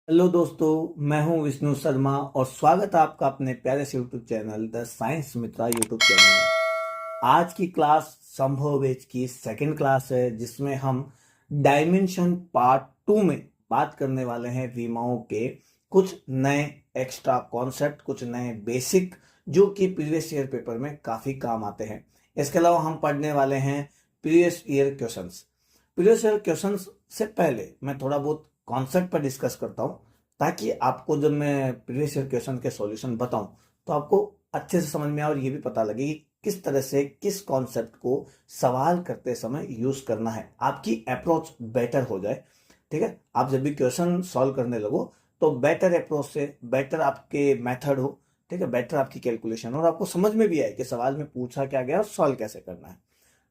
Hello दोस्तों, मैं हूं विष्णु शर्मा और स्वागत है आपका अपने प्यारे से YouTube channel the science Mitra YouTube channel में। आज की क्लास संभव वेज की सेकंड क्लास है जिसमें हम डायमेंशन पार्ट 2 में बात करने वाले हैं विमाओं के कुछ नए एक्स्ट्रा कॉन्सेप्ट, कुछ नए बेसिक जो कि प्रीवियस ईयर पेपर में काफ़ी काम आते हैं। इसके अलावा हम पढ़ने वाले हैं previous year questions. Previous year questions से पहले मैं थोड़ा बहुत कॉन्सेप्ट पर डिस्कस करता हूँ ताकि आपको जब मैं प्रीवियस ईयर क्वेश्चन के सॉल्यूशन बताऊं तो आपको अच्छे से समझ में आए और ये भी पता लगे कि किस तरह से किस कॉन्सेप्ट को सवाल करते समय यूज करना है, आपकी अप्रोच बेटर हो जाए। ठीक है, आप जब भी क्वेश्चन सॉल्व करने लगो तो बेटर अप्रोच से बेटर आपके मेथड हो, ठीक है, बेटर आपकी कैलकुलेशन हो और आपको समझ में भी आए कि सवाल में पूछा क्या गया और सॉल्व कैसे करना है।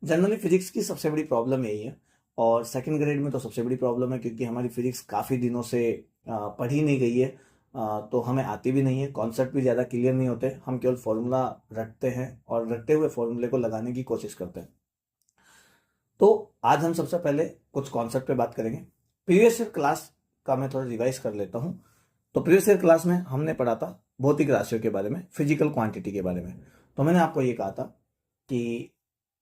जनरली फिजिक्स की सबसे बड़ी प्रॉब्लम यही है और सेकंड ग्रेड में तो सबसे बड़ी प्रॉब्लम है क्योंकि हमारी फिजिक्स काफ़ी दिनों से पढ़ी नहीं गई है। तो हमें आती भी नहीं है, कॉन्सेप्ट भी ज़्यादा क्लियर नहीं होते, हम केवल फॉर्मूला रटते हैं और रटते हुए फॉर्मूले को लगाने की कोशिश करते हैं। तो आज हम सबसे पहले कुछ कॉन्सेप्ट पे बात करेंगे। प्रीवियस ईयर क्लास का मैं थोड़ा रिवाइज कर लेता हूँ। तो प्रीवियस ईयर क्लास में हमने पढ़ा था भौतिक राशियों के बारे में, फिजिकल क्वांटिटी के बारे में। तो मैंने आपको ये कहा था कि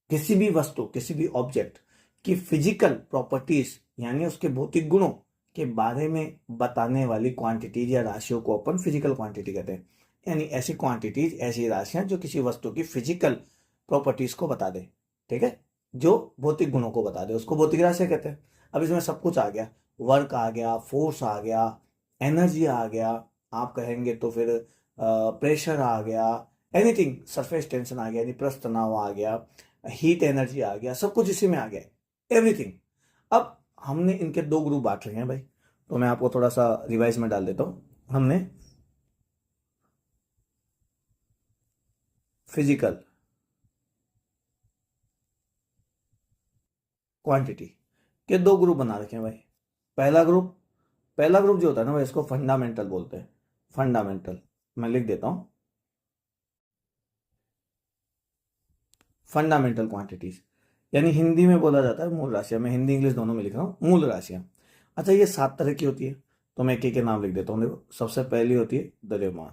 किसी भी वस्तु, किसी भी ऑब्जेक्ट की फिजिकल प्रॉपर्टीज यानी उसके भौतिक गुणों के बारे में बताने वाली क्वांटिटीज या राशियों को अपन फिजिकल क्वांटिटी कहते हैं। यानी ऐसी क्वांटिटीज, ऐसी राशियां जो किसी वस्तु की फिजिकल प्रॉपर्टीज को बता दे, ठीक है, जो भौतिक गुणों को बता दे, उसको भौतिक राशियां कहते हैं। अब इसमें सब कुछ आ गया, वर्क आ गया, फोर्स आ गया, एनर्जी आ गया, आप कहेंगे तो फिर प्रेशर आ गया, एनीथिंग, सरफेस टेंशन आ गया यानी पृष्ठ तनाव आ गया, हीट एनर्जी आ गया, सब कुछ इसी में आ गया, एवरीथिंग। अब हमने इनके दो ग्रुप बांट रखे हैं भाई, तो मैं आपको थोड़ा सा रिवाइज में डाल देता हूं। हमने फिजिकल क्वांटिटी के दो ग्रुप बना रखे हैं भाई। पहला ग्रुप जो होता है ना भाई, इसको फंडामेंटल बोलते हैं। फंडामेंटल मैं लिख देता हूं, फंडामेंटल क्वांटिटीज यानी हिंदी में बोला जाता है मूल राशियां। मैं हिंदी इंग्लिश दोनों में लिख रहा हूं, मूल राशियां। अच्छा, ये 7 तरह की होती है, तो मैं एक एक के नाम लिख देता हूँ। देखो, सबसे पहली होती है द्रव्यमान,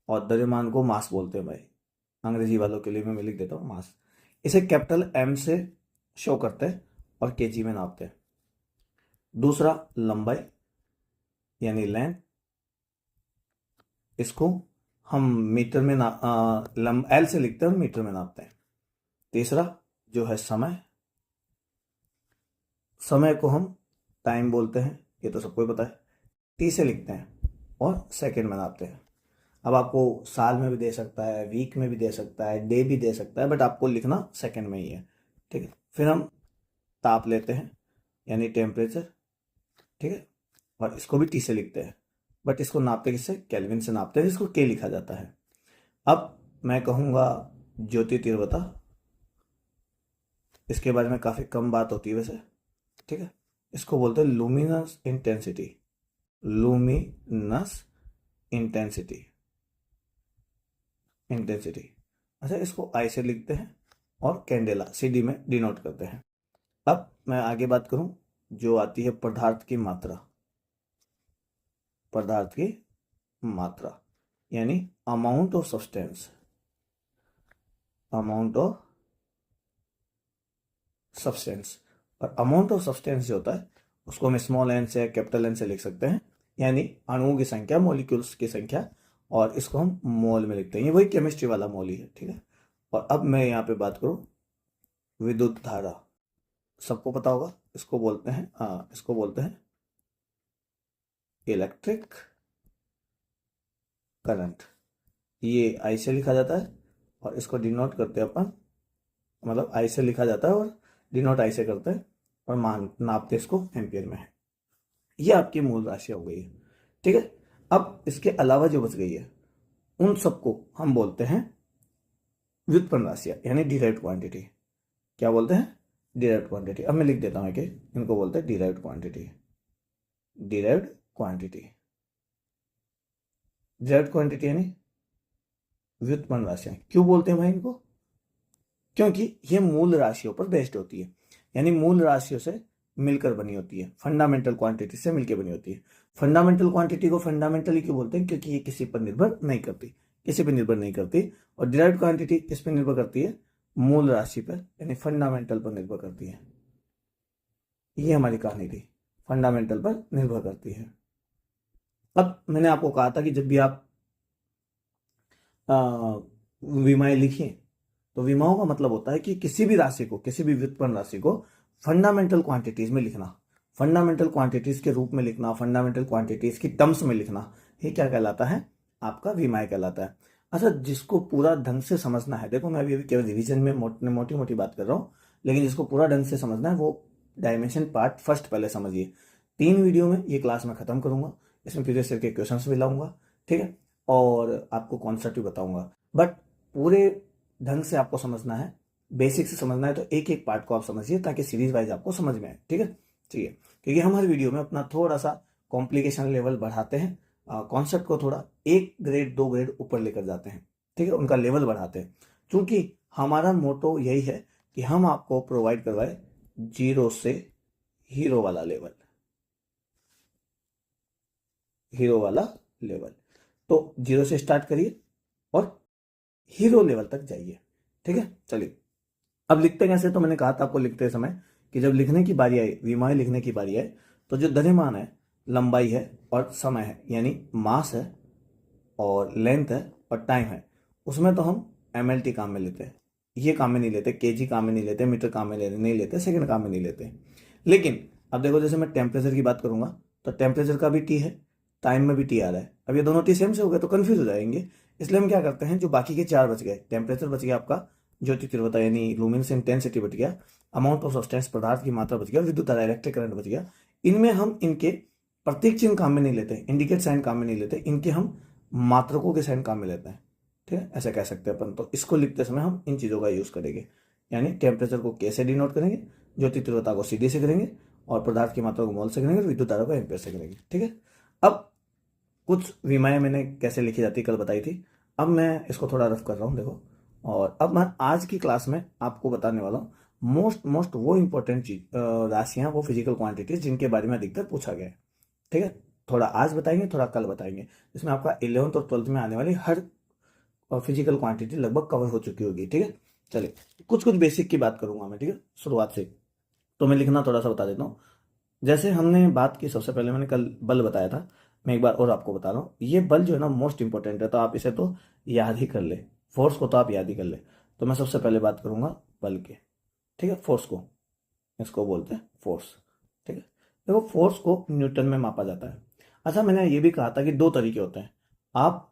और द्रव्यमान को मास बोलते हैं भाई, अंग्रेजी वालों के लिए मैं लिख देता हूँ मास। इसे कैपिटल एम से शो करते हैं और केजी में नापते हैं। दूसरा लंबाई यानी लेंथ, इसको हम मीटर में एल से लिखते हैं और मीटर में नापते हैं। तीसरा जो है समय, समय को हम टाइम बोलते हैं, ये तो सबको ही पता है, टी से लिखते हैं और सेकंड में नापते हैं। अब आपको साल में भी दे सकता है, वीक में भी दे सकता है, डे भी दे सकता है, बट आपको लिखना सेकंड में ही है, ठीक है। फिर हम ताप लेते हैं यानी टेम्परेचर, ठीक है, और इसको भी टी से लिखते हैं, बट इसको नापते किससे, केल्विन से नापते हैं, इसको के लिखा जाता है। अब मैं कहूँगा ज्योति तीव्रता, इसके बारे में काफ़ी कम बात होती है वैसे, ठीक है। इसको बोलते हैं luminous intensity, luminous intensity, intensity. अच्छा, इसको आई से लिखते हैं और कैंडेला सीडी में डिनोट करते हैं। अब मैं आगे बात करूं, जो आती है पदार्थ की मात्रा, पदार्थ की मात्रा यानी amount of substance, amount of substance. और अमाउंट ऑफ सब्सटेंस जो होता है उसको हम स्मॉल एन से कैपिटल एन से लिख सकते हैं, यानी अणुओं की संख्या, मॉलिक्यूल्स की संख्या, और इसको हम मोल में लिखते हैं। ये वही केमिस्ट्री वाला मोल ही है, ठीक है। और अब मैं यहाँ पे बात करूँ विद्युत धारा, सबको पता होगा, इसको बोलते हैं, हाँ, इसको बोलते हैं इलेक्ट्रिक करंट। ये आई से लिखा जाता है और इसको डिनोट करते हैं अपन, मतलब आई से लिखा जाता है और डिनोट आई से करते हैं और मान नापते इसको एम्पियर में है। ये आपकी मूल राशि हो गई है, ठीक है। अब इसके अलावा जो बच गई है उन सबको हम बोलते हैं व्युत्पन्न राशियां यानी डिराइव्ड क्वांटिटी। क्या बोलते हैं, डिराइव्ड क्वांटिटी। अब मैं लिख देता हूँ कि इनको बोलते हैं derived quantity, derived quantity. Derived quantity यानी व्युत्पन्न राशियां। क्यों बोलते हैं भाई इनको, क्योंकि ये मूल राशियों पर बेस्ड होती है, यानी मूल राशियों से मिलकर बनी होती है, फंडामेंटल क्वांटिटी से मिलकर बनी होती है। फंडामेंटल क्वांटिटी को फंडामेंटली क्यों बोलते हैं? क्योंकि ये किसी पर निर्भर नहीं करती, किसी पर निर्भर नहीं करती। और डिराइव्ड क्वांटिटी किस पर निर्भर करती है? मूल राशि पर, यानी फंडामेंटल पर निर्भर करती है। ये हमारी कहानी थी, फंडामेंटल पर निर्भर करती है। अब मैंने आपको कहा था कि जब भी आप विमाएं लिखें तो विमाओं का मतलब होता है कि किसी भी राशि को, किसी भी व्युत्पन्न राशि को फंडामेंटल क्वांटिटीज में लिखना, फंडामेंटल क्वांटिटीज के रूप में लिखना, फंडामेंटल क्वांटिटीज की टर्म्स में लिखना, ये क्या कहलाता है? आपका विमाय कहलाता है। अच्छा, जिसको पूरा ढंग से समझना है, देखो मैं अभी केवल रिवीजन में मोटी मोटी बात कर रहा हूँ, लेकिन जिसको पूरा ढंग से समझना है वो डायमेंशन पार्ट फर्स्ट पहले समझिए। 3 वीडियो में ये क्लास मैं खत्म करूंगा, इसमें प्रीवियस ईयर के क्वेश्चंस भी लाऊंगा, ठीक है, और आपको कॉन्सेप्ट भी बताऊंगा। बट पूरे ढंग से आपको समझना है, बेसिक से समझना है, तो एक एक पार्ट को आप समझिए ताकि सीरीज वाइज आपको समझ में आए, ठीक है। ठीक है, क्योंकि हम हर वीडियो में अपना थोड़ा सा कॉम्प्लिकेशन लेवल बढ़ाते हैं, कॉन्सेप्ट को थोड़ा 1 ग्रेड 2 ग्रेड ऊपर लेकर जाते हैं, ठीक है, उनका लेवल बढ़ाते हैं। क्योंकि हमारा मोटो यही है कि हम आपको प्रोवाइड करवाए जीरो से हीरो वाला लेवल, हीरो वाला लेवल। तो जीरो से स्टार्ट करिए और हीरो लेवल तक जाइए, ठीक है। चलिए, अब लिखते कैसे? तो मैंने कहा था आपको लिखते समय कि जब लिखने की बारी आई, विमाएं लिखने की बारी आए, तो जो द्रव्यमान है, लंबाई है और समय है, यानी मास है और लेंथ है और टाइम है, उसमें तो हम एमएलटी काम में लेते हैं, ये काम में नहीं लेते, केजी काम में नहीं लेते, मीटर काम में नहीं लेते, सेकंड काम में नहीं लेते। लेकिन अब देखो, जैसे मैं टेम्परेचर की बात करूंगा तो टेम्परेचर का भी टी है, टाइम में भी टी आ रहा है। अब ये दोनों टी सेम से हो गए तो कंफ्यूज हो जाएंगे, इसलिए हम क्या करते हैं, जो बाकी के 4 बच गए, टेम्परेचर बच गया आपका, ज्योति तीव्रता यानी लुमिनस इंटेंसिटी बच गया, अमाउंट ऑफ सब्सटेंस पदार्थ की मात्रा बच गया, विद्युत धारा इलेक्ट्रिक करंट बच गया, इनमें हम इनके प्रतीक चिन्ह काम में नहीं लेते, इंडिकेट साइन काम में नहीं लेते, इनके हम मात्रकों के साइन काम में लेते हैं, ठीक है, ऐसा कह सकते हैं अपन। तो इसको लिखते समय हम इन चीज़ों का यूज़ करेंगे, यानी टेम्परेचर को के से डिनोट करेंगे, ज्योति तीव्रता को सीडी से करेंगे, और पदार्थ की मात्रा को मोल से करेंगे, और विद्युत धारा को एम्पेयर से करेंगे, ठीक है। अब कुछ विमाएं मैंने कैसे लिखी जाती कल बताई थी, अब मैं इसको थोड़ा रफ कर रहा हूँ, देखो। और अब मैं आज की क्लास में आपको बताने वाला हूँ मोस्ट वो इंपॉर्टेंट चीज, राशियां, वो फिजिकल क्वांटिटीज जिनके बारे में अधिकतर पूछा गया है, ठीक है। थोड़ा आज बताएंगे, थोड़ा कल बताएंगे, इसमें आपका 11th और 12th में आने वाली हर फिजिकल क्वांटिटी लगभग कवर हो चुकी होगी, ठीक है। चलिए, कुछ कुछ बेसिक की बात करूंगा मैं, ठीक है, शुरुआत से। तो मैं लिखना थोड़ा सा बता देता हूँ। जैसे हमने बात की, सबसे पहले मैंने कल बल बताया था, मैं एक बार और आपको बता रहा हूँ, ये बल जो है ना मोस्ट इंपॉर्टेंट है, तो आप इसे तो याद ही कर ले, फोर्स को तो आप याद ही कर ले। तो मैं सबसे पहले बात करूंगा बल के, ठीक है, फोर्स को, इसको बोलते हैं फोर्स, ठीक है। देखो, फोर्स को न्यूटन में मापा जाता है। अच्छा, मैंने ये भी कहा था कि 2 तरीके होते हैं, आप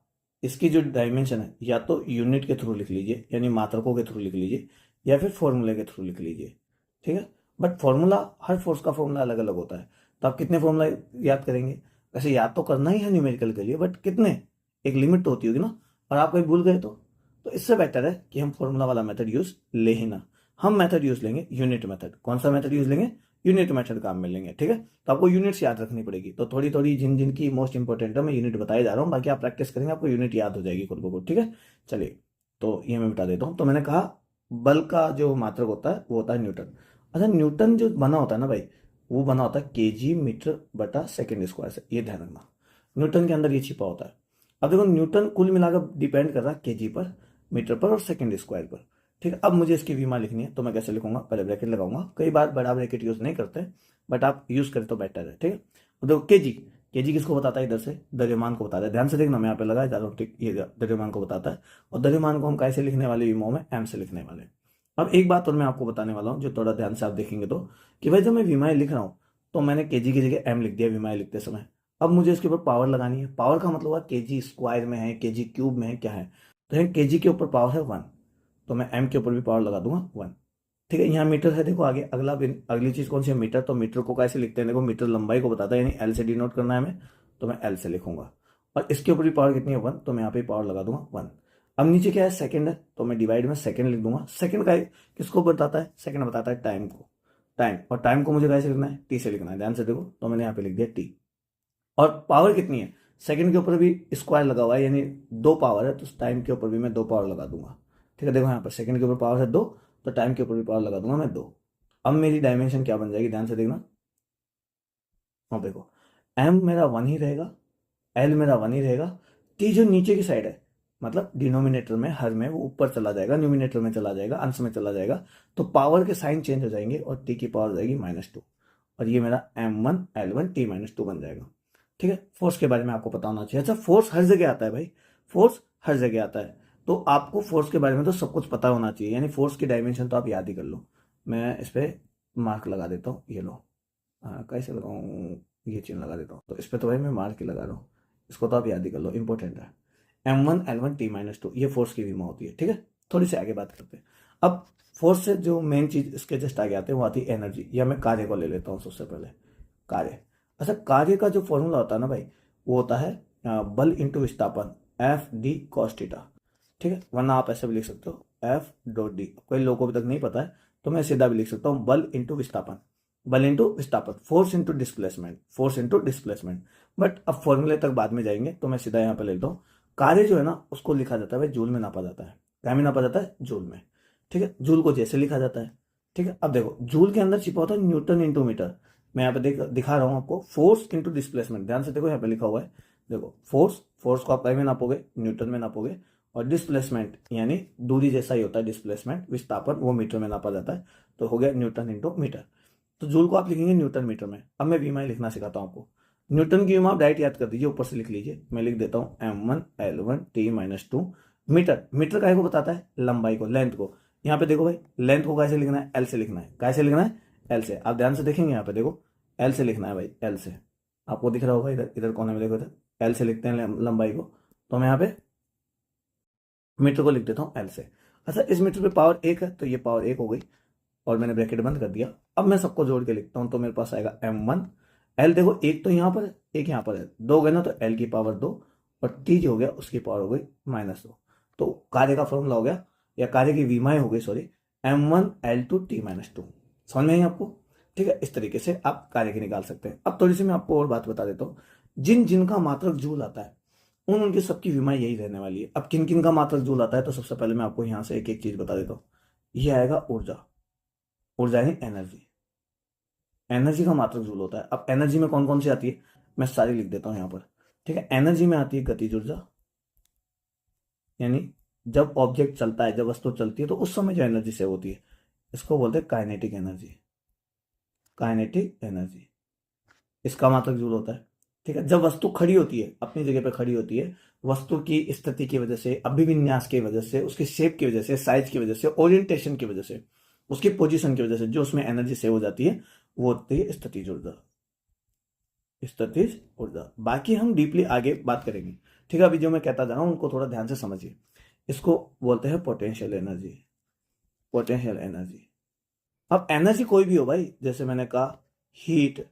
इसकी जो डायमेंशन है, या तो यूनिट के थ्रू लिख लीजिए, यानी मात्रकों के थ्रू लिख लीजिए, या फिर फॉर्मूले के थ्रू लिख लीजिए, ठीक है। बट फॉर्मूला, हर फोर्स का फॉर्मूला अलग अलग होता है, तो आप कितने फॉर्मूला याद करेंगे? वैसे याद तो करना ही है न्यूमेरिकल के लिए, बट कितने, एक लिमिट तो होती होगी ना, और आप कहीं भूल गए तो इससे बेटर है कि हम फॉर्मूला वाला मेथड यूज ले ही ना, हम मेथड यूज लेंगे यूनिट मेथड। कौन सा मेथड यूज लेंगे? यूनिट मेथड काम में लेंगे, ठीक है। तो आपको यूनिट्स याद रखनी पड़ेगी, तो थोड़ी थोड़ी जिन जिन की मोस्ट इंपॉर्टेंट है मैं यूनिट बताए जा रहा हूँ, बाकी आप प्रैक्टिस करेंगे आपको यूनिट याद हो जाएगी खुद ब खुद, ठीक है। चलिए, तो ये मैं बता देता हूँ। तो मैंने कहा बल का जो मात्रक होता है वो होता है न्यूटन। अच्छा, न्यूटन जो बना होता है ना भाई, वो बना होता है केजी मीटर बटा सेकेंड स्क्वायर से, ये ध्यान रखना, न्यूटन के अंदर ये छिपा होता है। अब देखो, न्यूटन कुल मिलाकर डिपेंड कर रहा है केजी पर, मीटर पर और सेकेंड स्क्वायर पर, ठीक है। अब मुझे इसकी विमा लिखनी है, तो मैं कैसे लिखूंगा? पहले ब्रैकेट लगाऊंगा, कई बार बड़ा ब्रैकेट यूज नहीं करते, बट आप यूज करें तो बेटर है, ठीक है। अब देखो, केजी, केजी किसको बताता है? इधर से द्रव्यमान को बताता है, ध्यान से देखना, मैं यहाँ पे लगाया जा रहा हूँ, ठीक, ये द्रव्यमान को बताता है, और द्रव्यमान को हम कैसे लिखने वाले विमाओं में? एम से लिखने वाले। अब एक बात और मैं आपको बताने वाला हूँ, जो थोड़ा ध्यान से आप देखेंगे तो, कि भाई जब मैं विमाएं लिख रहा हूँ तो मैंने केजी की जगह एम लिख दिया विमाएं लिखते समय। अब मुझे इसके ऊपर पावर लगानी है, पावर का मतलब है केजी स्क्वायर में है, केजी क्यूब में है, क्या है? तो यहाँ केजी के ऊपर पावर है 1, तो मैं एम के ऊपर भी पावर लगा दूंगा 1, ठीक है। यहाँ मीटर है, देखो आगे अगली चीज कौन सी है? मीटर। तो मीटर को कैसे लिखते हैं? देखो, मीटर लंबाई को बताता है, यानी एल से डिनोट करना है हमें, तो मैं एल से लिखूंगा। और इसके ऊपर भी पावर कितनी है? 1, तो मैं यहाँ पे पावर लगा दूंगा 1। अब नीचे क्या है? सेकंड है, तो मैं डिवाइड में सेकंड लिख दूंगा। सेकंड का किसको बताता है? सेकंड बताता है टाइम को, टाइम। और टाइम को मुझे कैसे लिखना है? टी से लिखना है, ध्यान से देखो, तो मैंने यहाँ पे लिख दिया टी। और पावर कितनी है? सेकंड के ऊपर भी स्क्वायर लगा हुआ है, यानी 2 पावर है, तो टाइम के ऊपर भी मैं 2 पावर लगा दूंगा, ठीक है। देखो यहाँ पर सेकंड के ऊपर पावर है 2, तो टाइम के ऊपर भी पावर लगा दूंगा मैं 2। अब मेरी डायमेंशन क्या बन जाएगी? ध्यान से देखना। अब देखो, एम मेरा 1 ही रहेगा, एल मेरा 1 ही रहेगा, टी जो नीचे की साइड है मतलब डिनोमिनेटर में हर में वो ऊपर चला जाएगा, न्यूमिनेटर में चला जाएगा, अंश में चला जाएगा, तो पावर के साइन चेंज हो जाएंगे और टी की पावर हो जाएगी -2 और ये मेरा M1L1T-2 बन जाएगा। ठीक है, फोर्स के बारे में आपको पता होना चाहिए। अच्छा, फोर्स हर जगह आता है भाई, फोर्स हर जगह आता है, तो आपको फोर्स के बारे में तो सब कुछ पता होना चाहिए, यानी फोर्स की डायमेंशन तो आप याद ही कर लो। मैं इस पर मार्क लगा देता हूँ, ये लो। कैसे लगाऊँ, ये चिन्ह लगा देता हूँ, तो इस पर तो भाई मैं मार्क ही लगा रहा हूँ, इसको तो आप याद ही कर लो, इंपॉर्टेंट है। M1L1T-2 ये फोर्स की विमा होती है। ठीक है, थोड़ी सी आगे बात करते हैं। अब फोर्स से जो मेन चीज इसके जस्ट आगे आते हैं वो आती है एनर्जी, या मैं कार्य को ले लेता हूँ सबसे पहले। कार्य, अच्छा कार्य का जो फॉर्मूला होता है ना भाई, वो होता है बल इंटू विस्थापन, F d cos थीटा। ठीक है, वरना आप ऐसे भी लिख सकते हो F.d। कई लोगों को अभी तक नहीं पता है, तो मैं सीधा भी लिख सकता हूँ बल इंटू विस्थापन, बल इंटू विस्थापन, force into displacement, force into displacement. But अब फॉर्मूले तक बाद में जाएंगे, तो मैं सीधा यहाँ पे ले लेता हूँ। कार्य जो है ना उसको लिखा जाता है भाई जूल में नापा जाता है। क्या में नापा जाता है? जूल में। ठीक है, जूल को जैसे लिखा जाता है। ठीक है, अब देखो जूल के अंदर छिपा होता है न्यूटन इंटू मीटर। मैं यहाँ पे दिखा रहा हूँ आपको, फोर्स इंटू डिस्प्लेसमेंट, ध्यान से देखो यहाँ पे लिखा हुआ है। देखो फोर्स, फोर्स को आप काय में नापोगे? न्यूटन में नापोगे। और डिस्प्लेसमेंट यानी दूरी जैसा ही होता है डिस्प्लेसमेंट, विस्थापन वो मीटर में नापा जाता है, तो हो गया न्यूटन इंटू मीटर। तो जूल को आप लिखेंगे न्यूटन मीटर में। अब मैं वीमाई लिखना सिखाता हूँ आपको। न्यूटन की विमा आप डायरेक्ट याद कर दीजिए, ऊपर से लिख लीजिए। मैं लिख देता हूँ M1L1T-2 मीटर। मीटर काय को बताता है? लंबाई को, लेंथ को। यहाँ पे देखो भाई, लेंथ को कैसे लिखना है? एल से लिखना है। कैसे लिखना है? एल से। आप ध्यान से देखेंगे यहाँ पे देखो, एल से लिखना है भाई, एल से। आपको दिख रहा होगा इधर, इधर कोने में देखो, इधर एल से लिखते हैं लंबाई को। तो मैं यहाँ पे मीटर को लिख देता हूँ एल से। अच्छा, इस मीटर पे पावर 1 है, तो ये पावर 1 हो गई और मैंने ब्रैकेट बंद कर दिया। अब मैं सबको जोड़ के लिखता हूँ, तो मेरे पास आएगा M1। एल देखो, एक तो यहाँ पर है, एक यहाँ पर है, दो गए ना, तो एल की पावर 2 और टी जो हो गया उसकी पावर हो गई -2। तो कार्य का फॉर्मूला हो गया, या कार्य की विमाएं हो गई, सॉरी, M1L2T-2। समझ में आई आपको? ठीक है, इस तरीके से आप कार्य की निकाल सकते हैं। अब थोड़ी सी मैं आपको और बात बता देता हूँ। जिन जिनका मात्रक जूल आता है उनकी सबकी विमाएं यही रहने वाली है। अब किन किन का मात्रक जूल आता है, तो सबसे पहले मैं आपको यहाँ से एक एक चीज बता देता हूँ। ये आएगा ऊर्जा, ऊर्जा यानी एनर्जी। एनर्जी का मात्रक जूल होता है। अब एनर्जी में कौन कौन सी आती है, मैं सारी लिख देता हूं यहाँ पर। ठीक है, एनर्जी में आती है गतिज ऊर्जा, यानी जब ऑब्जेक्ट चलता है, जब वस्तु चलती है, तो उस समय जो एनर्जी सेव होती है, इसको बोलते हैं काइनेटिक एनर्जी। काइनेटिक एनर्जी, इसका मात्रक जूल होता है। ठीक है, जब वस्तु खड़ी होती है, अपनी जगह पर खड़ी होती है, वस्तु की स्थिति की वजह से, अभिविन्यास की वजह से, उसकी शेप की वजह से, साइज की वजह से, ओरिएंटेशन की वजह से, उसकी पोजीशन की वजह से जो उसमें एनर्जी सेव हो जाती है, वो होती है स्थितिज ऊर्जा। स्थितिज ऊर्जा, बाकी हम डीपली आगे बात करेंगे। ठीक है, अभी जो मैं कहता जा रहा हूँ उनको थोड़ा ध्यान से समझिए। इसको बोलते हैं पोटेंशियल एनर्जी। पोटेंशियल एनर्जी, अब एनर्जी कोई भी हो भाई, जैसे मैंने कहा हीट,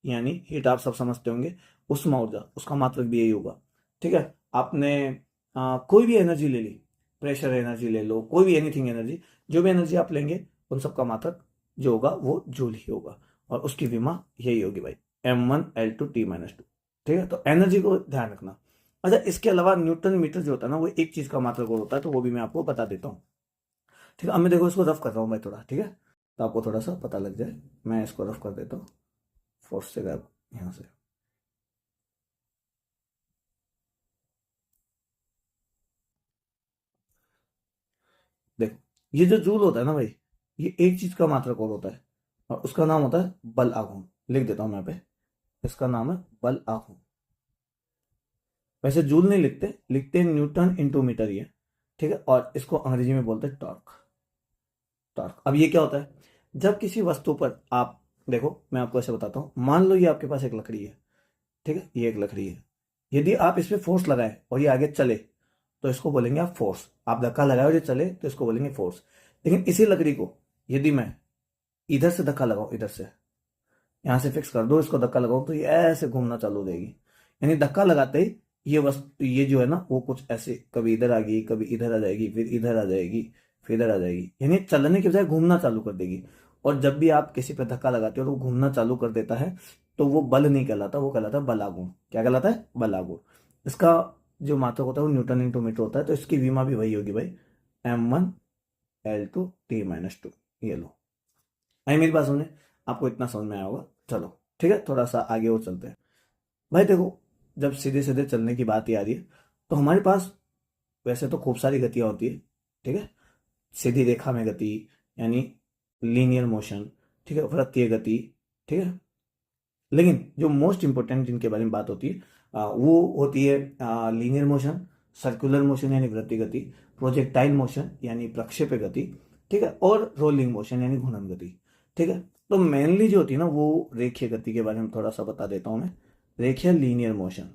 यानी हीट आप सब समझते होंगे, उष्मा ऊर्जा, उसका मात्रक भी यही होगा। ठीक है, आपने कोई भी एनर्जी ले ली, प्रेशर एनर्जी ले लो, कोई भी एनीथिंग एनर्जी, जो भी एनर्जी आप लेंगे उन सबका मात्रक जो होगा वो जूल ही होगा, और उसकी विमा यही होगी भाई, M1L2T-2। ठीक है, तो एनर्जी को ध्यान रखना। अच्छा, इसके अलावा न्यूटन मीटर जो होता है ना, वो एक चीज का मात्रक और होता है, तो वो भी मैं आपको बता देता हूँ। ठीक है, अब मैं देखो इसको रफ कर रहा हूँ भाई थोड़ा, ठीक है, तो आपको थोड़ा सा पता लग जाए। मैं इसको रफ कर देता हूँ, फोर्स से गायब यहाँ से। देखो, ये जो जूल होता है ना भाई, ये एक चीज का मात्रक और होता है, और उसका नाम होता है बल आघूर्ण। लिख देता हूं मैं यहाँ पे, इसका नाम है बल आघूर्ण। वैसे जूल नहीं लिखते, लिखते हैं न्यूटन इंटू मीटर ही है। ठीक है, और इसको अंग्रेजी में बोलते हैं टॉर्क। टॉर्क, अब ये क्या होता है? जब किसी वस्तु पर आप, देखो मैं आपको ऐसे बताता हूँ, मान लो ये आपके पास एक लकड़ी है। ठीक है, ये एक लकड़ी है, यदि आप इस पे फोर्स लगाए और ये आगे चले, तो इसको बोलेंगे आप फोर्स। आप धक्का लगाए और ये चले, तो इसको बोलेंगे फोर्स। लेकिन इसी लकड़ी को यदि मैं इधर से धक्का लगाऊं, इधर से, यहां से फिक्स कर दो, इसको धक्का लगाऊं, तो ये ऐसे घूमना चालू हो जाएगी। यानी धक्का लगाते ही ये वस्तु, ये जो है ना, वो कुछ ऐसे कभी इधर आ गई, कभी इधर आ जाएगी, फिर इधर आ जाएगी, फिर इधर आ जाएगी, यानी चलने के बजाय घूमना चालू कर देगी। और जब भी आप किसी पे धक्का लगाते हो तो वो घूमना चालू कर देता है, तो वो बल नहीं कहलाता, वो कहलाता है बलागुण। क्या कहलाता है? बलागुण। इसका जो मात्रक होता है वो न्यूटन इंटू मीटर होता है, तो इसकी विमा भी वही होगी भाई, M1L2T-2। ये लो, आई मेरी बात सुनने, आपको इतना समझ में आया होगा। चलो ठीक है, थोड़ा सा आगे और चलते हैं। भाई देखो, जब सीधे सीधे चलने की बात ही आ रही है तो हमारे पास वैसे तो खूब सारी गतियाँ होती है, ठीक है। सीधी रेखा में गति यानी लीनियर मोशन, ठीक है, वृत्तीय गति, ठीक है। लेकिन जो मोस्ट इंपॉर्टेंट जिनके बारे में बात होती है वो होती है लीनियर मोशन, सर्कुलर मोशन यानी वृत्तीय गति, प्रोजेक्टाइल मोशन यानी प्रक्षेप्य गति, ठीक है, और रोलिंग मोशन यानी घूर्णन गति, ठीक है। तो मेनली जो होती है ना वो रेखीय गति के बारे में थोड़ा सा बता देता हूँ मैं। रेखीय लीनियर मोशन,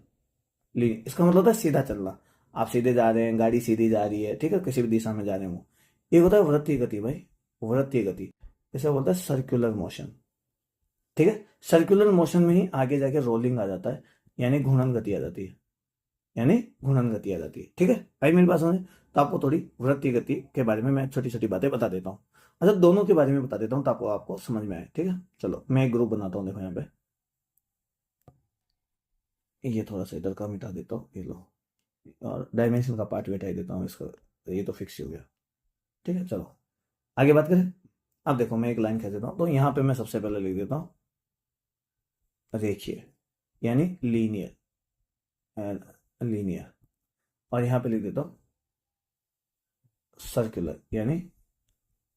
इसका मतलब होता है सीधा चलना। आप सीधे जा रहे हैं, गाड़ी सीधी जा रही है, ठीक है, किसी भी दिशा में जा रहे हो। एक होता है वृत्तीय गति भाई, वृत्तीय गति, इसे बोलता है सर्कुलर मोशन, ठीक है। सर्कुलर मोशन में ही आगे जाके रोलिंग आ जाता है, यानी घूर्णन गति आ जाती है, यानी घूर्णन गति आ जाती है, ठीक है। भाई मेरी बात समझे, तो आपको थोड़ी वृत्तीय गति के बारे में मैं छोटी छोटी बातें बता देता हूँ। अच्छा, दोनों के बारे में बता देता हूँ ताकि आपको समझ में आए, ठीक है। चलो मैं एक ग्रुप बनाता हूँ, देखो यहाँ पे ये थोड़ा सा इधर का मिटा देता हूँ, ये लो, और डायमेंशन का पार्ट बैठा ही देता हूँ इसका, ये तो फिक्स ही हो गया, ठीक है। चलो आगे बात करें। अब देखो मैं एक लाइन खींच देता हूँ, तो यहाँ पे मैं सबसे पहले लिख देता हूँ रेखीय यानी लीनियर, लीनियर, और यहाँ पे लिख देता हूँ सर्कुलर यानी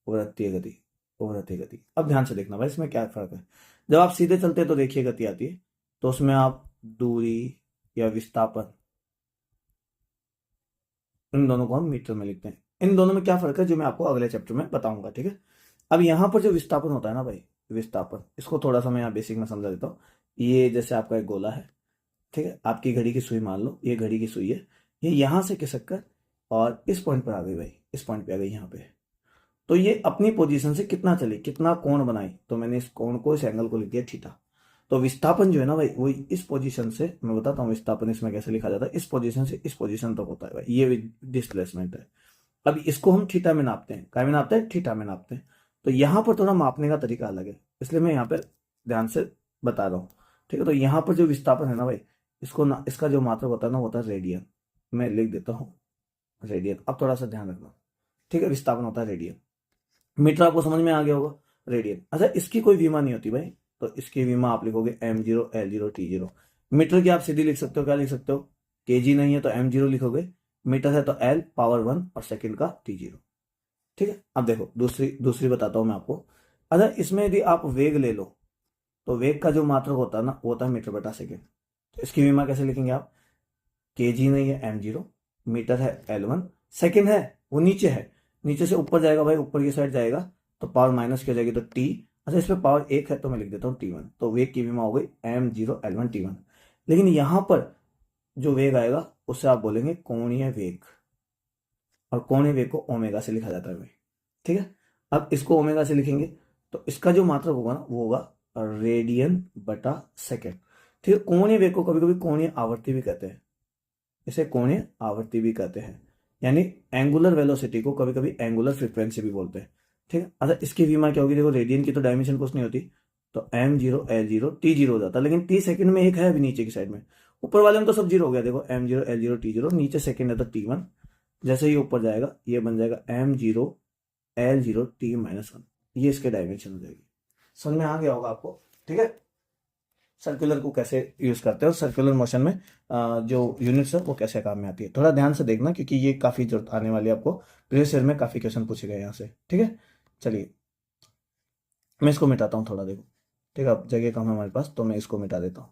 वृत्तीय गति, वृत्तीय गति। अब ध्यान से देखना भाई इसमें क्या फर्क है। जब आप सीधे चलते हैं तो रेखीय गति आती है, तो उसमें आप दूरी या विस्थापन, इन दोनों को हम मीटर में लिखते हैं। इन दोनों में क्या फर्क है जो मैं आपको अगले चैप्टर में बताऊंगा, ठीक है। अब यहाँ पर जो विस्थापन होता है ना भाई, विस्थापन, इसको थोड़ा सा मैं यहाँ बेसिक में समझा देता हूँ। ये जैसे आपका एक गोला है, ठीक है, आपकी घड़ी की सुई मान लो, ये घड़ी की सुई है, ये यहाँ से खिसक कर और इस पॉइंट पर आ गई भाई, इस पॉइंट पे आ गई यहाँ पे। तो ये अपनी पोजीशन से कितना चली, कितना कोण बनाई, तो मैंने इस कोण को, इस एंगल को लिख दिया थीटा। तो विस्थापन जो है ना भाई, वो इस पोजीशन से, मैं बताता हूँ विस्थापन इसमें कैसे लिखा जाता है, इस पोजीशन से इस पोजीशन तक होता है भाई, ये डिस्प्लेसमेंट है। अब इसको हम थीटा में नापते हैं, क्या में नापते हैं, थीटा में नापते हैं। तो यहाँ पर थोड़ा मापने का तरीका अलग है, इसलिए मैं यहाँ पर ध्यान से बता रहा हूँ, ठीक है। तो यहाँ पर जो विस्थापन है ना भाई, इसको ना, इसका जो मात्रक होता है ना, होता है रेडियन, मैं लिख देता हूँ रेडियन। अब थोड़ा सा ध्यान रखना, ठीक है, विस्थापन होता है रेडियन। मीटर आपको समझ में आ गया होगा, रेडियन। अच्छा, इसकी कोई विमा नहीं होती भाई, तो इसकी विमा आप लिखोगे m0 l0 t0। मीटर की आप सीधी लिख सकते हो, क्या लिख सकते हो, kg नहीं है तो m0 लिखोगे, मीटर है तो l पावर 1 और सेकंड का t0, ठीक है। अब देखो दूसरी दूसरी बताता हूं मैं आपको। अच्छा, इसमें यदि आप वेग ले लो तो वेग का जो मात्रक होता है ना, वो होता है मीटर बटा सेकेंड। तो इसकी विमा कैसे लिखेंगे आप, kg नहीं है m0, मीटर है l1, सेकंड है वो नीचे है, नीचे से ऊपर जाएगा भाई, ऊपर की साइड जाएगा तो पावर माइनस की हो जाएगी तो t। अच्छा, इस पर पावर 1 है तो मैं लिख देता हूँ t1। तो वेग की विमा हो गई m0 l1 t1। लेकिन यहां पर जो वेग आएगा उससे आप बोलेंगे कोणीय वेग, और कोणीय वेग को ओमेगा से लिखा जाता है भाई, ठीक है। अब इसको ओमेगा से लिखेंगे तो इसका जो मात्रक होगा ना, वो होगा रेडियन बटा सेकेंड, ठीक है। कोणीय वेग को कभी कभी कोणीय आवर्ती भी कहते हैं, इसे कोणीय आवर्ती भी कहते हैं, यानी एंगुलर वेलोसिटी को कभी कभी एंगुलर फ्रीक्वेंसी भी बोलते हैं, ठीक है। अच्छा, इसकी विमा क्या होगी, देखो रेडियन की तो डायमेंशन कुछ नहीं होती, तो m0 l0 t0 हो जाता है, लेकिन t सेकंड में एक है अभी नीचे की साइड में, ऊपर वाले में तो सब जीरो हो गया, देखो m0 l0 t0, नीचे सेकंड है तो t1। जैसे ही ऊपर जाएगा ये बन जाएगा m0 l0 t-1, ये इसके डायमेंशन हो जाएगी। समझ में आ गया होगा आपको, ठीक है। सर्कुलर को कैसे यूज करते हैं और सर्कुलर मोशन में जो यूनिट्स है वो कैसे काम में आती है, थोड़ा ध्यान से देखना क्योंकि ये काफी जरूरत आने वाली है आपको, प्रीवियस ईयर में काफी क्वेश्चन पूछे गए यहाँ से, ठीक है। चलिए मैं इसको मिटाता हूँ थोड़ा, देखो, ठीक है, अब जगह कम है हमारे पास तो मैं इसको मिटा देता हूँ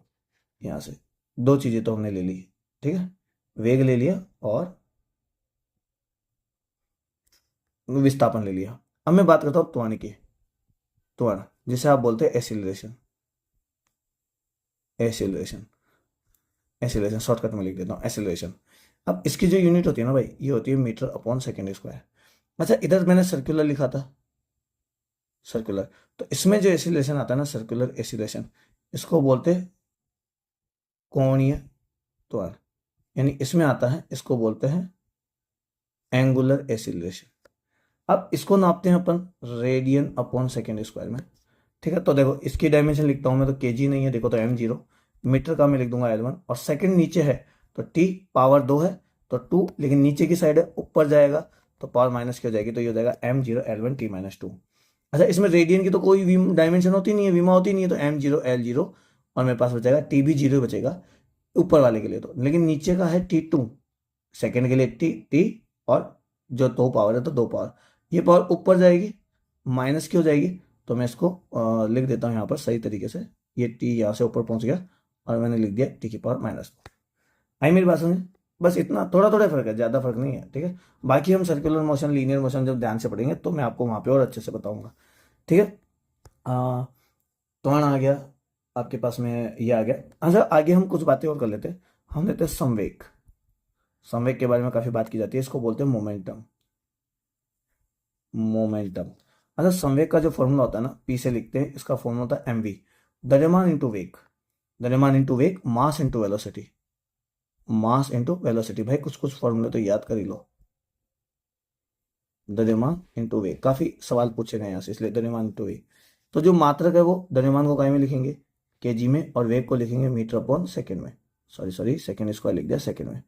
यहाँ से। दो चीजें तो हमने ले ली, ठीक है, वेग ले लिया और विस्थापन ले लिया। अब मैं बात करता हूँ त्वरण की, त्वरण जिसे आप बोलते हैं एसिलरेशन, एसिलरेशन, एसिलेशन शॉर्टकट में लिख देता हूँ एसिलेशन। अब इसकी जो यूनिट होती है ना भाई, ये होती है मीटर अपॉन सेकेंड स्क्वायर। अच्छा, इधर मैंने सर्कुलर लिखा था, सर्कुलर, तो इसमें जो एसिलेशन आता है ना, सर्कुलर एसिलेशन, इसको बोलते हैं कोणीय त्वरण, यानी इसमें आता है, इसको बोलते हैं एंगुलर एसिलेशन। अब इसको नापते हैं अपन रेडियन अपॉन सेकेंड स्क्वायर में, ठीक है। तो देखो इसकी डायमेंशन लिखता हूं मैं, तो केजी नहीं है, देखो तो m0, मीटर का मैं लिख दूंगा l1, और सेकंड नीचे है तो t पावर 2 है तो 2, लेकिन नीचे की साइड है, ऊपर जाएगा तो पावर माइनस की हो जाएगी, तो ये हो जाएगा m0 l1 t-2। अच्छा, इसमें रेडियन की तो कोई डायमेंशन होती नहीं है, विमा होती नहीं है, तो m0 l0, और मेरे पास बचेगा t भी जीरो बचेगा, ऊपर वाले के लिए तो, लेकिन नीचे का है T2, सेकंड के लिए T और जो 2 पावर है तो 2 पावर, ये पावर ऊपर जाएगी, माइनस की हो जाएगी। तो मैं इसको लिख देता हूँ यहाँ पर सही तरीके से, ये T यहाँ से ऊपर पहुँच गया और मैंने लिख दिया T⁻²। आई मेरी बात समझे? बस इतना, थोड़ा थोड़ा फर्क है, ज़्यादा फर्क नहीं है, ठीक है। बाकी हम सर्कुलर मोशन, लीनियर मोशन जब ध्यान से पढ़ेंगे तो मैं आपको वहाँ पे और अच्छे से बताऊंगा, ठीक है। त्वरण आ गया आपके पास में, ये आ गया। अच्छा, आगे हम कुछ बातें और कर लेते हैं। हम लेते हैं संवेग। संवेग के बारे में काफ़ी बात की जाती है, इसको बोलते हैं मोमेंटम। मोमेंटम। अच्छा, संवेग का जो फॉर्मूला होता है ना, पी से लिखते हैं, इसका फॉर्मूला होता है mv, द्रव्यमान इंटू वेग। द्रव्यमान इंटू वेग, mass into velocity. Mass into velocity. भाई कुछ कुछ फॉर्मूले तो याद कर ही लो। द्रव्यमान इंटू वेग, काफी सवाल पूछे गए यहाँ से, इसलिए द्रव्यमान इंटू वेग। तो जो मात्रक है वो द्रव्यमान को काय में लिखेंगे, केजी में, और वेग को लिखेंगे मीटर अपॉन सेकेंड में। सॉरी सेकेंड स्क्वायर लिख दिया, सेकेंड में,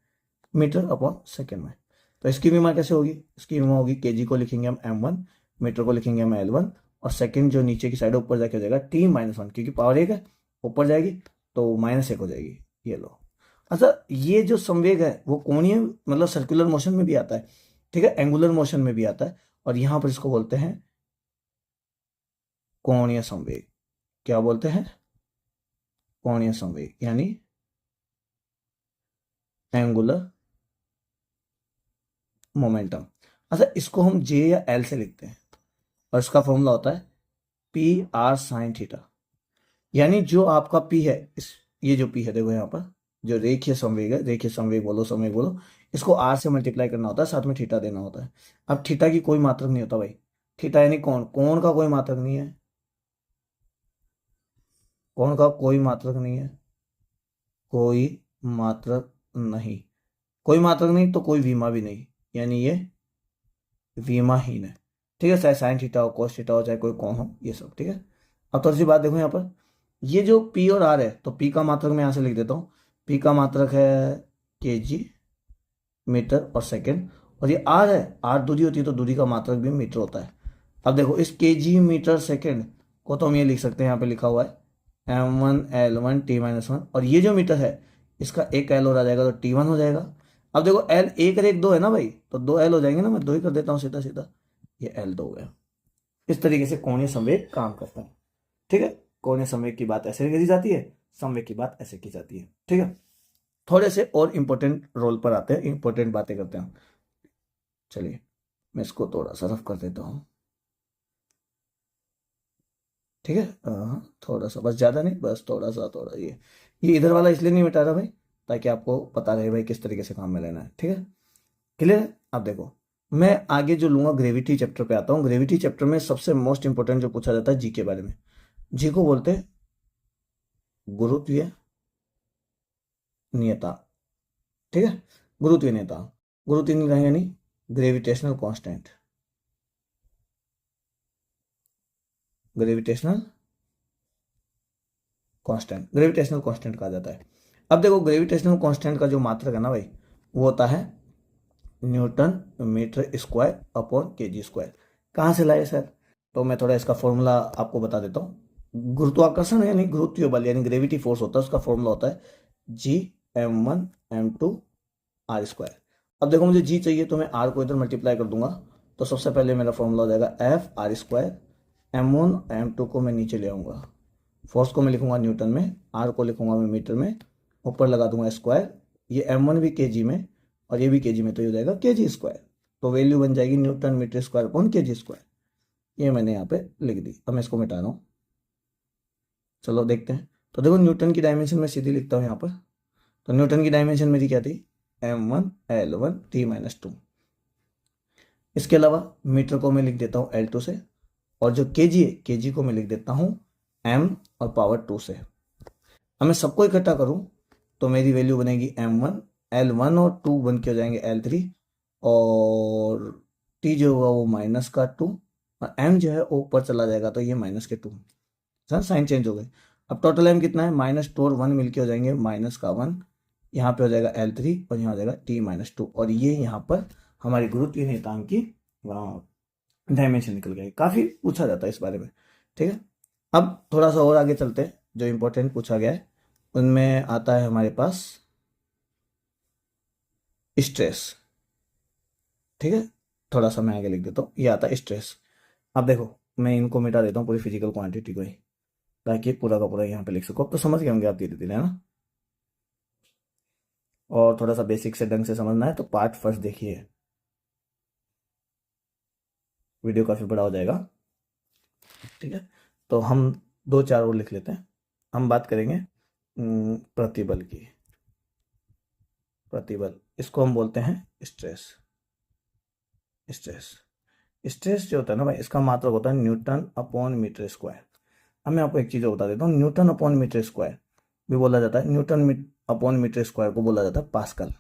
मीटर अपॉन सेकेंड में। तो इसकी विमा कैसे होगी, इसकी विमा होगी केजी को लिखेंगे हम m1, मीटर को लिखेंगे हम l1, और सेकेंड जो नीचे की साइड ऊपर जाके हो जाएगा T-1, क्योंकि पावर 1 है, ऊपर जाएगी तो -1 हो जाएगी, ये लो। अच्छा, ये जो संवेग है वो कोणीय मतलब सर्कुलर मोशन में भी आता है, ठीक है, एंगुलर मोशन में भी आता है, और यहां पर इसको बोलते हैं कोणीय संवेग। क्या बोलते हैं? कोणीय संवेग, यानी एंगुलर मोमेंटम। अच्छा, इसको हम जे या एल से लिखते हैं, और इसका फॉर्मूला होता है पी आर साइन थीटा। यानी जो आपका पी है, ये जो पी है देखो यहाँ पर, जो रेखीय संवेग है, रेखीय संवेग बोलो, संवेग बोलो, इसको आर से मल्टीप्लाई करना होता है, साथ में थीटा देना होता है। अब थीटा की कोई मात्रक नहीं होता भाई, थीटा यानी कोण, कोण का कोई मात्रक नहीं है, कोण का कोई मात्रक नहीं है, कोई मात्रक नहीं, कोई मात्रक नहीं तो कोई विमा भी नहीं, यानी ये विमाहीन है, ठीक है। चाहे साइन थीटा हो, कोस थीटा हो, चाहे कोई कोण हो, ये सब, ठीक है। अब थोड़ी सी बात देखो यहाँ पर, ये जो पी और आर है, तो पी का मात्रक मैं यहाँ से लिख देता हूँ, पी का मात्रक है केजी, मीटर और सेकंड, और ये आर है, आर दूरी होती है तो दूरी का मात्रक भी मीटर होता है। अब देखो इस केजी मीटर सेकंड को तो हम ये लिख सकते हैं, यहाँ पे लिखा हुआ है m1 l1 T-1, और ये जो मीटर है इसका एक एल और आ जाएगा तो T1 हो जाएगा। अब देखो एल एक और एक दो है ना भाई, तो 2 एल हो जाएंगे ना, मैं 2 ही कर देता हूँ सीधा सीधा, ये एल 2 है। इस तरीके से कोणीय संवेग काम करता है, ठीक है। कोणीय संवेग की बात ऐसे करी जाती है, संवेग की बात ऐसे की जाती है, ठीक है। थोड़े से और इंपॉर्टेंट रोल पर आते हैं, इंपॉर्टेंट बातें करते हैं। चलिए मैं इसको थोड़ा सा रफ कर देता हूँ, ठीक है। थोड़ा सा, बस ज़्यादा नहीं, बस थोड़ा सा, थोड़ा ये इधर वाला इसलिए नहीं मिटा रहा भाई, ताकि आपको पता रहे भाई किस तरीके से काम में लेना है, ठीक है। क्लियर है? अब देखो मैं आगे जो लूंगा, ग्रेविटी चैप्टर पे आता हूँ। ग्रेविटी चैप्टर में सबसे मोस्ट इंपॉर्टेंट जो पूछा जाता है जी के बारे में, जी को बोलते हैं गुरुत्वीय नियता, ठीक है। गुरुत्वीय नियता, गुरुत्वीय नियता यानी gravitational constant, gravitational constant, gravitational constant कहा जाता है। अब देखो ग्रेविटेशनल कांस्टेंट का जो मात्रक है ना भाई, वो होता है newton metre square upon KG square. कहाँ से लाए सर? तो मैं थोड़ा इसका फॉर्मूला आपको बता देता हूँ। गुरुत्वाकर्षण यानी गुरुत्वीय बल यानी ग्रेविटी फोर्स होता है, उसका फॉर्मूला होता है G m1m2 r²। अब देखो मुझे जी चाहिए तो मैं आर को इधर मल्टीप्लाई कर दूंगा, तो सबसे पहले मेरा फॉर्मूला हो जाएगा F r²। m1 m2 को मैं नीचे ले आऊंगा, फोर्स को मैं लिखूंगा न्यूटन में, आर को लिखूंगा मैं मीटर में, ऊपर लगा दूंगा स्क्वायर, ये m1 भी केजी में और ये भी केजी में, तो ये हो जाएगा केजी स्क्वायर। तो वैल्यू बन जाएगी newton metre square upon KG square. ये मैंने यहाँ पे लिख दी। अब मैं इसको मिटा रहा हूँ, चलो देखते हैं। तो देखो न्यूटन की डायमेंशन में सीधी लिखता हूँ यहाँ पर, तो न्यूटन की डायमेंशन मेरी क्या थी, m1 l1 T-2। इसके अलावा मीटर को मैं लिख देता हूँ L2 से, और जो केजी है, केजी को मैं लिख देता हूँ m और पावर 2 से। अब मैं सबको इकट्ठा करूँ तो मेरी वैल्यू बनेगी m1, l1 और 2 बन के हो जाएंगे l3, और t जो होगा वो -2, और m जो है ऊपर चला जाएगा तो ये -2। सर साइन चेंज हो गए। अब टोटल m कितना है, -2 और 1 मिलके हो जाएंगे -1, यहाँ पे हो जाएगा l3 और यहाँ हो जाएगा T-2, और ये यहाँ पर हमारी गुरुत्वीय नियतांक की डायमेंशन निकल गई। काफ़ी पूछा जाता है इस बारे में, ठीक है। अब थोड़ा सा और आगे चलते हैं, जो इंपॉर्टेंट पूछा गया है उनमें आता है हमारे पास स्ट्रेस। ठीक है, थोड़ा सा मैं आगे लिख देता हूँ, ये आता है स्ट्रेस। अब देखो, मैं इनको मिटा देता हूँ पूरी फिजिकल क्वांटिटी को ही, ताकि पूरा का पूरा यहाँ पे लिख सको। अब तो समझ गए होंगे आप धीरे धीरे, है ना। और थोड़ा सा बेसिक से ढंग से समझना है तो पार्ट फर्स्ट देखिए, वीडियो काफ़ी बड़ा हो जाएगा। ठीक है, तो हम दो चार और लिख लेते हैं। हम बात करेंगे प्रतिबल की। प्रतिबल, इसको हम बोलते हैं स्ट्रेस। स्ट्रेस, स्ट्रेस जो होता है ना भाई, इसका मात्रक होता है न्यूटन अपॉन मीटर स्क्वायर। अब मैं आपको एक चीज़ और बता देता हूँ, न्यूटन अपॉन मीटर स्क्वायर भी बोला जाता है, न्यूटन अपॉन मीटर स्क्वायर को बोला जाता है पास्कल।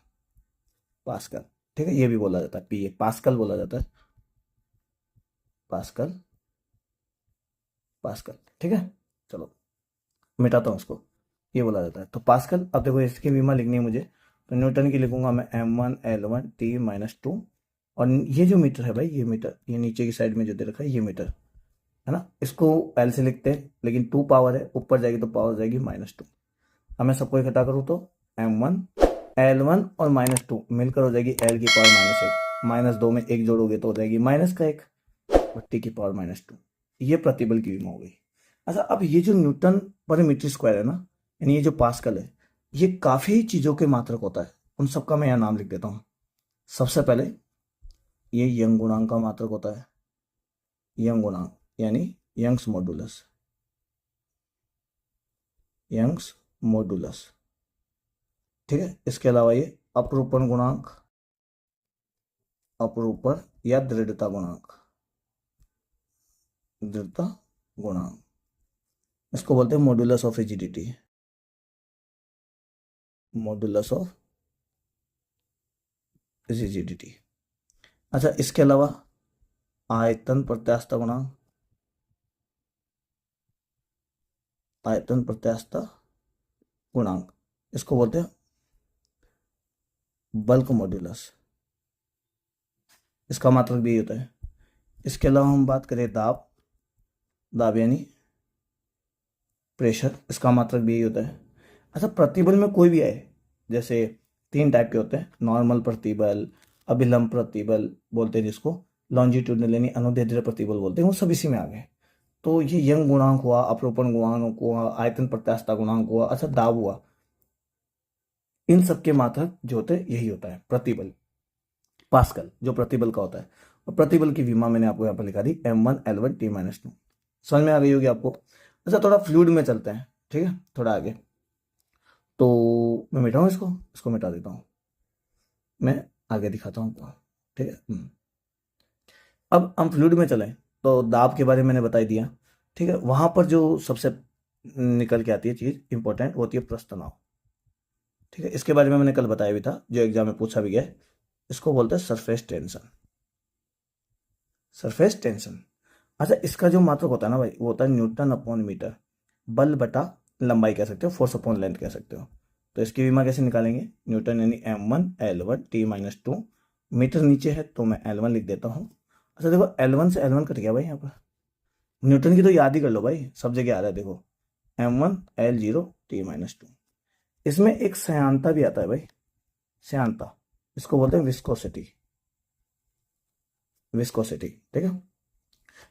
पास्कल, ठीक है, ये भी बोला जाता है, पी ए पास्कल बोला जाता है, पास्कल, पास्कल। ठीक है, चलो मिटाता हूँ इसको, ये बोला जाता है तो पास्कल। अब देखो इसकी विमा लिखनी है मुझे, तो न्यूटन की लिखूंगा मैं m1L1T-2। और ये जो मीटर है भाई, ये मीटर, ये नीचे की साइड में जो दे रखा है ये मीटर है ना, इसको L से लिखते हैं, लेकिन 2 पावर है, ऊपर जाएगी तो पावर जाएगी -2। अब मैं सबको इकट्ठा करूँ तो m1L1 और -2 मिलकर हो जाएगी L की पावर -1। -2 में एक जोड़ोगे तो हो जाएगी -1 और T की पावर -2। ये प्रतिबल की विमा हो गई। अच्छा, अब ये जो न्यूटन पर मीटर स्क्वायर है ना, यानी ये जो पास्कल है, ये काफ़ी चीज़ों के मात्रक होता है। उन सबका मैं यहाँ नाम लिख देता हूँ। सबसे पहले ये यंग गुणांक का मात्रक होता है, यंग गुणांक यानी यंग्स मॉडुलस, यंग्स मॉडुलस। ठीक है, इसके अलावा ये अपरूपण गुणांक, अपरूपण या दृढ़ता गुणांक, दृढ़ता गुणांक, इसको बोलते हैं modulus of rigidity, modulus of rigidity. अच्छा, इसके अलावा आयतन प्रत्यास्थता गुणांक, आयतन प्रत्यास्थता गुणांक, इसको बोलते हैं बल्क मॉड्यूलस, इसका मात्रक भी होता है। इसके अलावा हम बात करें दाब, दाब यानी प्रेशर, इसका मात्रक भी यही होता है। अच्छा, प्रतिबल में कोई भी आए, जैसे 3 टाइप के होते हैं, नॉर्मल प्रतिबल, अभिलंब प्रतिबल बोलते हैं जिसको, लॉन्जिट्यूडनल यानी अनुदैर्ध्य प्रतिबल बोलते हैं, वो सब इसी में आ गए। तो ये यंग गुणांक हुआ, अपरूपण गुणांक हुआ, आयतन प्रत्यास्थता गुणांक हुआ, अच्छा दाब हुआ, इन सब के मात्रक जो होते हैं यही होता है प्रतिबल, पास्कल जो प्रतिबल का होता है। और प्रतिबल की विमा मैंने आपको यहाँ पर लिखा दी m1L1T-2। समझ में आ गई होगी आपको। अच्छा, थोड़ा फ्लूइड में चलते हैं, ठीक है, थोड़ा आगे। तो मैं मिटाऊँ इसको, इसको मिटा देता हूँ, मैं आगे दिखाता हूँ आपको। ठीक है, अब हम फ्लूइड में चलें तो दाब के बारे में मैंने बता दिया। ठीक है, वहाँ पर जो सबसे निकल के आती है चीज़ इंपॉर्टेंट, वो होती है प्रस्थ तनाव। ठीक है, इसके बारे में मैंने कल बताया भी था, जो एग्जाम में पूछा भी गया है। इसको बोलते हैं सरफेस टेंशन, सरफेस टेंशन। अच्छा, इसका जो मात्रक होता है ना भाई, वो होता है न्यूटन अपॉन मीटर, बल बटा लंबाई कह सकते हो, फोर्स अपॉन लेंथ कह सकते हो। तो इसकी विमा कैसे निकालेंगे, न्यूटन यानी m1L1T-2, मीटर नीचे है तो मैं L1 लिख देता हूँ। अच्छा देखो, L1 से L1 कट गया भाई यहाँ पर, न्यूटन की तो याद ही कर लो भाई, सब जगह आ रहा है देखो, m1L0T-2। इसमें एक सयांता भी आता है भाई, सयांता, इसको बोलते हैं विस्कोसिटी, विस्कोसिटी। ठीक है,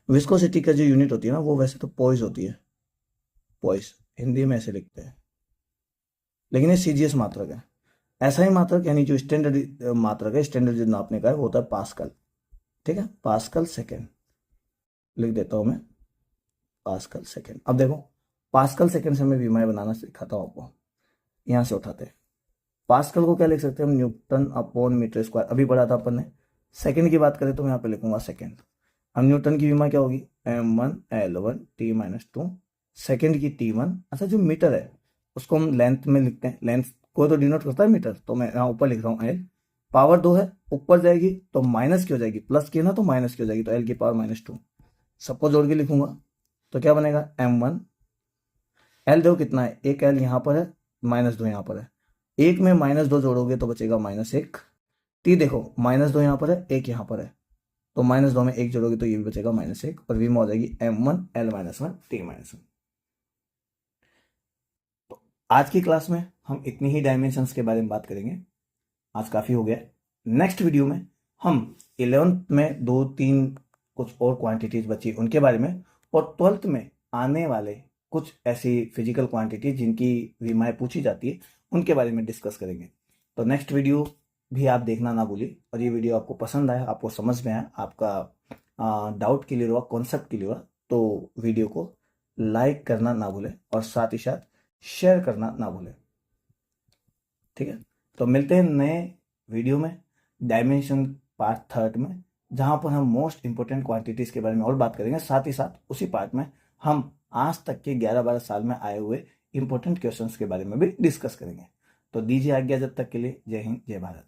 विस्कोसिटी का जो यूनिट होती है ना, वो वैसे तो पॉइस होती है, पॉइस हिंदी में ऐसे लिखते हैं, लेकिन ये सीजीएस मात्रक है। ऐसा ही मात्रक यानी जो स्टैंडर्ड मात्रक है, स्टैंडर्ड जो नापने का है, वो होता है पास्कल। ठीक है, पास्कल सेकेंड लिख देता हूं मैं, पास्कल सेकेंड। अब देखो, पास्कल सेकेंड से मैं विमाएं बनाना सिखाता हूँ आपको। यहाँ से उठाते हैं, पास्कल को क्या लिख सकते हैं हम, न्यूटन अपॉन मीटर स्क्वायर, अभी पढ़ा था अपन ने। सेकेंड की बात करें तो मैं यहाँ पे लिखूंगा सेकेंड। अब न्यूटन की विमा क्या होगी, m1L1T-2, सेकेंड की T1। अच्छा, जो मीटर है उसको हम लेंथ में लिखते हैं, लेंथ को तो डिनोट करता है मीटर, तो मैं यहाँ ऊपर लिख रहा हूँ L। पावर 2 है, ऊपर जाएगी तो माइनस की हो जाएगी, प्लस की है ना तो माइनस की हो जाएगी, तो L की पावर -2। सबको जोड़ के लिखूंगा तो क्या बनेगा, m1, L देखो कितना है, एक L यहाँ पर है, -2 यहाँ पर है, एक में -2 जोड़ोगे तो बचेगा -1। T देखो, -2 यहाँ पर है, एक यहाँ पर है, तो -2 में एक जोड़ोगे तो ये भी बचेगा -1, और विमा हो जाएगी m1L-1T-1। आज की क्लास में हम इतनी ही डायमेंशंस के बारे में बात करेंगे। आज काफ़ी हो गया। नेक्स्ट वीडियो में हम 11th में 2-3 कुछ और क्वांटिटीज बची उनके बारे में, और 12th में आने वाले कुछ ऐसी फिजिकल क्वांटिटी जिनकी विमाएँ पूछी जाती है उनके बारे में डिस्कस करेंगे। तो नेक्स्ट वीडियो भी आप देखना ना भूलिए। और ये वीडियो आपको पसंद आया, आपको समझ में आया, आपका डाउट क्लियर हुआ, कॉन्सेप्ट क्लियर हुआ, तो वीडियो को लाइक करना ना भूलें और साथ ही साथ शेयर करना ना भूलें। ठीक है, तो मिलते हैं नए वीडियो में, डायमेंशन पार्ट 3 में, जहाँ पर हम मोस्ट इंपॉर्टेंट क्वांटिटीज़ के बारे में और बात करेंगे। साथ ही साथ उसी पार्ट में हम आज तक के 11-12 साल में आए हुए इंपॉर्टेंट क्वेश्चंस के बारे में भी डिस्कस करेंगे। तो दीजिए आज्ञा जब तक के लिए। जय हिंद, जय भारत।